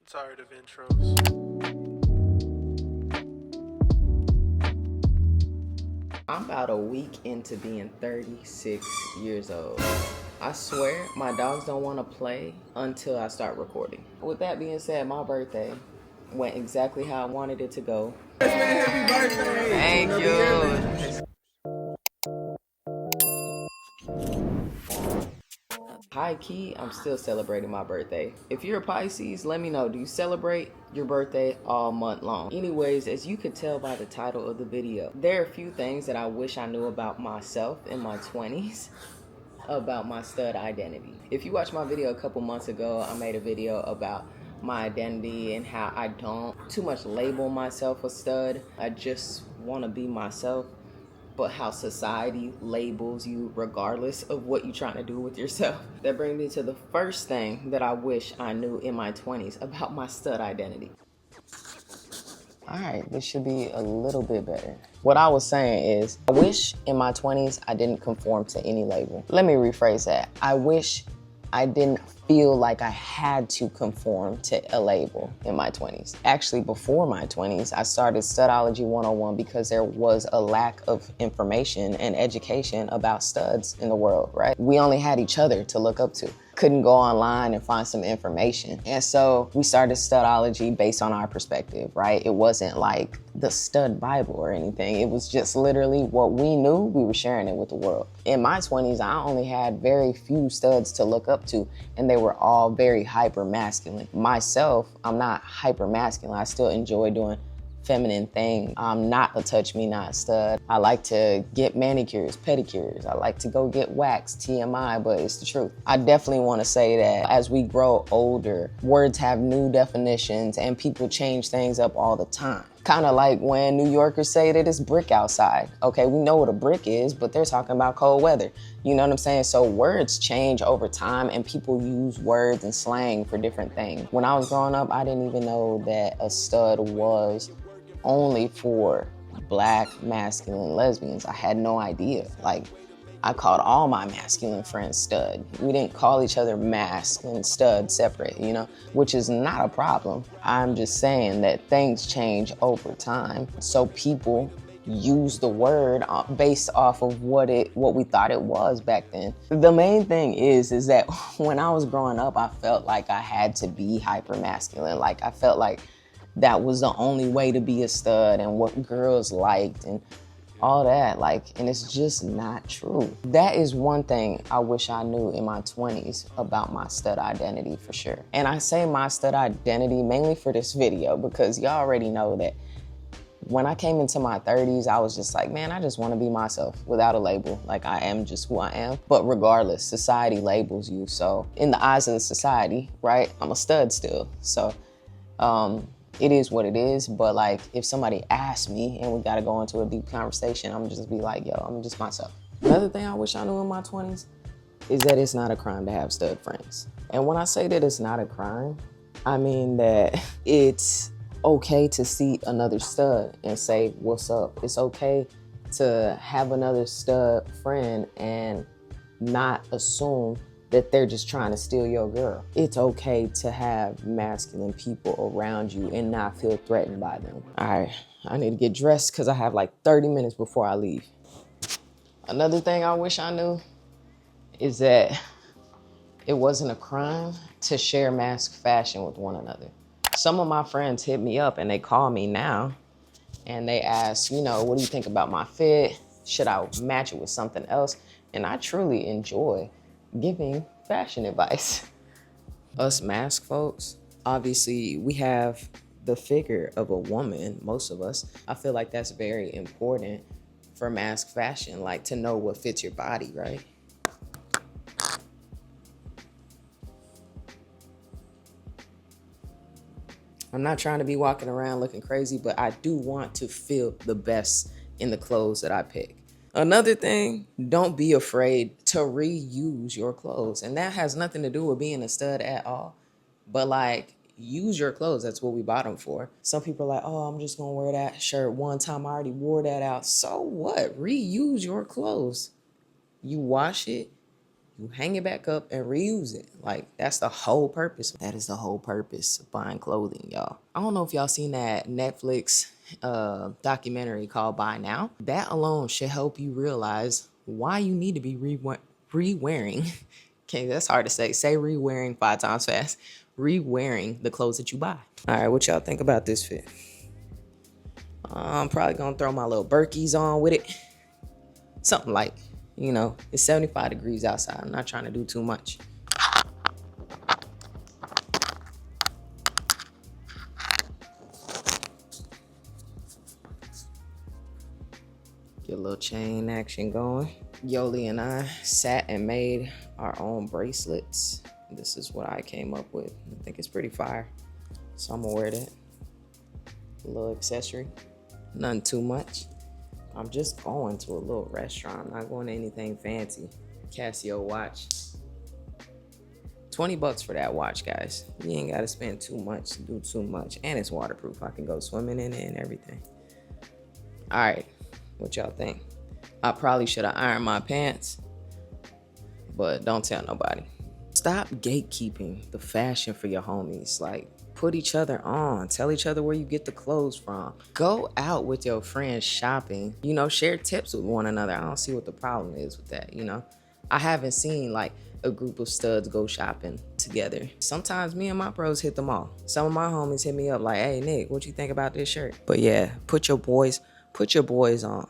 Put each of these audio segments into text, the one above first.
Tired of intros. I'm about a week into being 36 years old. I swear my dogs don't want to play until I start recording. With that being said, my birthday went exactly how I wanted it to go. Happy birthday! Thank you. High key, I'm still celebrating my birthday. If you're a Pisces, let me know. Do you celebrate your birthday all month long? Anyways, as you could tell by the title of the video, there are a few things that I wish I knew about myself in my 20s about my stud identity. If you watched my video a couple months ago, I made a video about my identity and how I don't too much label myself a stud. I just want to be myself, but how society labels you regardless of what you're trying to do with yourself. That brings me to the first thing that I wish I knew in my 20s about my stud identity. All right, this should be a little bit better. What I was saying is, I wish in my 20s I didn't conform to any label. Let me rephrase that. I wish I didn't feel like I had to conform to a label in my 20s. Actually, before my 20s, I started Studology 101 because there was a lack of information and education about studs in the world, right? We only had each other to look up to. Couldn't go online and find some information. And so we started Studology based on our perspective, right? It wasn't like the stud Bible or anything. It was just literally what we knew, we were sharing it with the world. In my 20s, I only had very few studs to look up to, and they were all very hyper masculine. Myself, I'm not hyper masculine. I still enjoy doing feminine thing. I'm not a touch me not stud. I like to get manicures, pedicures. I like to go get waxed, TMI, but it's the truth. I definitely want to say that as we grow older, words have new definitions and people change things up all the time. Kind of like when New Yorkers say that it's brick outside. Okay, we know what a brick is, but they're talking about cold weather. You know what I'm saying? So words change over time and people use words and slang for different things. When I was growing up, I didn't even know that a stud was only for Black masculine lesbians. I had no idea. Like, I called all my masculine friends stud. We didn't call each other mask and stud separate, you know, which is not a problem. I'm just saying that things change over time. So people use the word based off of what we thought it was back then. The main thing is that when I was growing up, I felt like I had to be hyper masculine. Like, I felt like that was the only way to be a stud and what girls liked and all that, and it's just not true. That is one thing I wish I knew in my 20s about my stud identity for sure. And I say my stud identity mainly for this video because y'all already know that when I came into my 30s, I was just like, man, I just want to be myself without a label. Like, I am just who I am. But regardless, society labels you. So in the eyes of the society, right, I'm a stud still. So, it is what it is, but like if somebody asks me and we gotta go into a deep conversation, I'm just be like, yo, I'm just myself. Another thing I wish I knew in my 20s is that it's not a crime to have stud friends. And when I say that it's not a crime, I mean that it's okay to see another stud and say, what's up? It's okay to have another stud friend and not assume that they're just trying to steal your girl. It's okay to have masculine people around you and not feel threatened by them. All right, I need to get dressed because I have like 30 minutes before I leave. Another thing I wish I knew is that it wasn't a crime to share mask fashion with one another. Some of my friends hit me up and they call me now and they ask, you know, what do you think about my fit? Should I match it with something else? And I truly enjoy giving fashion advice. Us mask folks, obviously we have the figure of a woman, most of us. I feel like that's very important for mask fashion, like to know what fits your body, right? I'm not trying to be walking around looking crazy, but I do want to feel the best in the clothes that I pick. Another thing, don't be afraid to reuse your clothes. And that has nothing to do with being a stud at all. But like, use your clothes. That's what we bought them for. Some people are like, oh, I'm just gonna wear that shirt one time. I already wore that out. So what? Reuse your clothes. You wash it, You hang it back up and reuse it. Like, that's the whole purpose. That is the whole purpose of buying clothing, y'all. I don't know if y'all seen that Netflix documentary called Buy Now. That alone should help you realize why you need to be re-wearing. Okay, that's hard to say. Say re-wearing 5 times fast. Re-wearing the clothes that you buy. All right, what y'all think about this fit? I'm probably gonna throw my little Berkeys on with it. Something like, you know, it's 75 degrees outside. I'm not trying to do too much. Get a little chain action going. Yoli and I sat and made our own bracelets. This is what I came up with. I think it's pretty fire. So I'm gonna wear that. A little accessory. Nothing too much. I'm just going to a little restaurant, not going to anything fancy. Casio watch. 20 bucks for that watch, guys. You ain't gotta spend too much to do too much. And it's waterproof. I can go swimming in it and everything. All right, what y'all think? I probably should have ironed my pants, but don't tell nobody. Stop gatekeeping the fashion for your homies. Like, put each other on. Tell each other where you get the clothes from. Go out with your friends shopping. You know, share tips with one another. I don't see what the problem is with that, you know? I haven't seen, like, a group of studs go shopping together. Sometimes me and my bros hit them all. Some of my homies hit me up like, hey, Nick, what you think about this shirt? But yeah, put your boys on.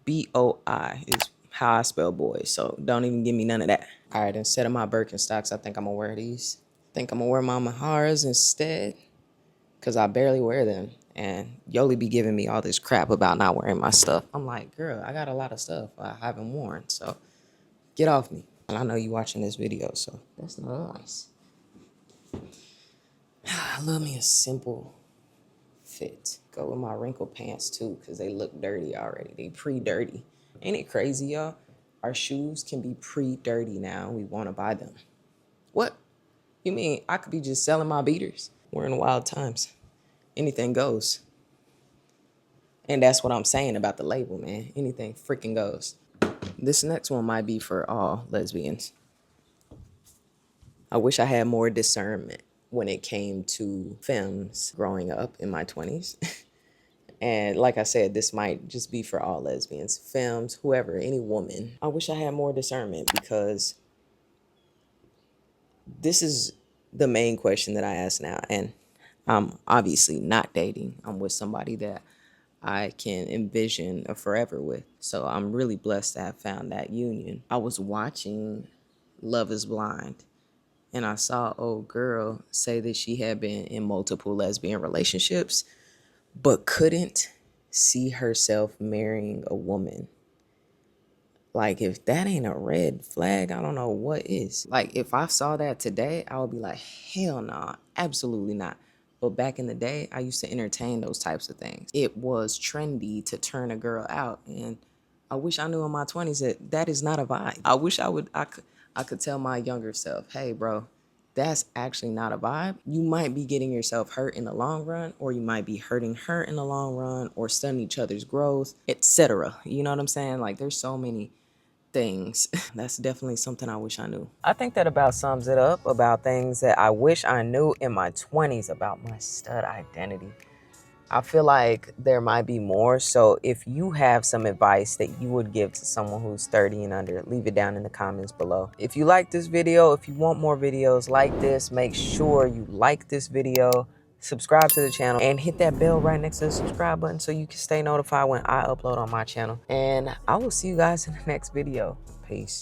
B-O-I is how I spell boys, so don't even give me none of that. All right, instead of my Birkenstocks, I think I'm gonna wear these. I think I'm gonna wear my Maharas instead, because I barely wear them. And Yoli be giving me all this crap about not wearing my stuff. I'm like, girl, I got a lot of stuff I haven't worn, so get off me. And I know you watching this video, so that's nice. I love me a simple fit. Go with my wrinkled pants too, because they look dirty already. They pre-dirty. Ain't it crazy, y'all? Our shoes can be pre-dirty now. We want to buy them. What? You mean I could be just selling my beaters? We're in wild times. Anything goes. And that's what I'm saying about the label, man. Anything freaking goes. This next one might be for all lesbians. I wish I had more discernment when it came to femmes growing up in my 20s. And like I said, this might just be for all lesbians, femmes, whoever, any woman. I wish I had more discernment, because this is the main question that I ask now. And I'm obviously not dating. I'm with somebody that I can envision a forever with. So I'm really blessed to have found that union. I was watching Love is Blind, and I saw an old girl say that she had been in multiple lesbian relationships, but couldn't see herself marrying a woman. Like, if that ain't a red flag, I don't know what is. Like, if I saw that today, I would be like, hell no, absolutely not. But back in the day, I used to entertain those types of things. It was trendy to turn a girl out, and I wish I knew in my 20s that that is not a vibe. I wish I could tell my younger self, hey, bro, that's actually not a vibe. You might be getting yourself hurt in the long run, or you might be hurting her in the long run, or stunning each other's growth, etc. You know what I'm saying? Like, there's so many things. That's definitely something I wish I knew. I think that about sums it up about things that I wish I knew in my 20s about my stud identity. I feel like there might be more. So if you have some advice that you would give to someone who's 30 and under, leave it down in the comments below. If you like this video, if you want more videos like this, make sure you like this video, subscribe to the channel, and hit that bell right next to the subscribe button so you can stay notified when I upload on my channel. And I will see you guys in the next video. Peace.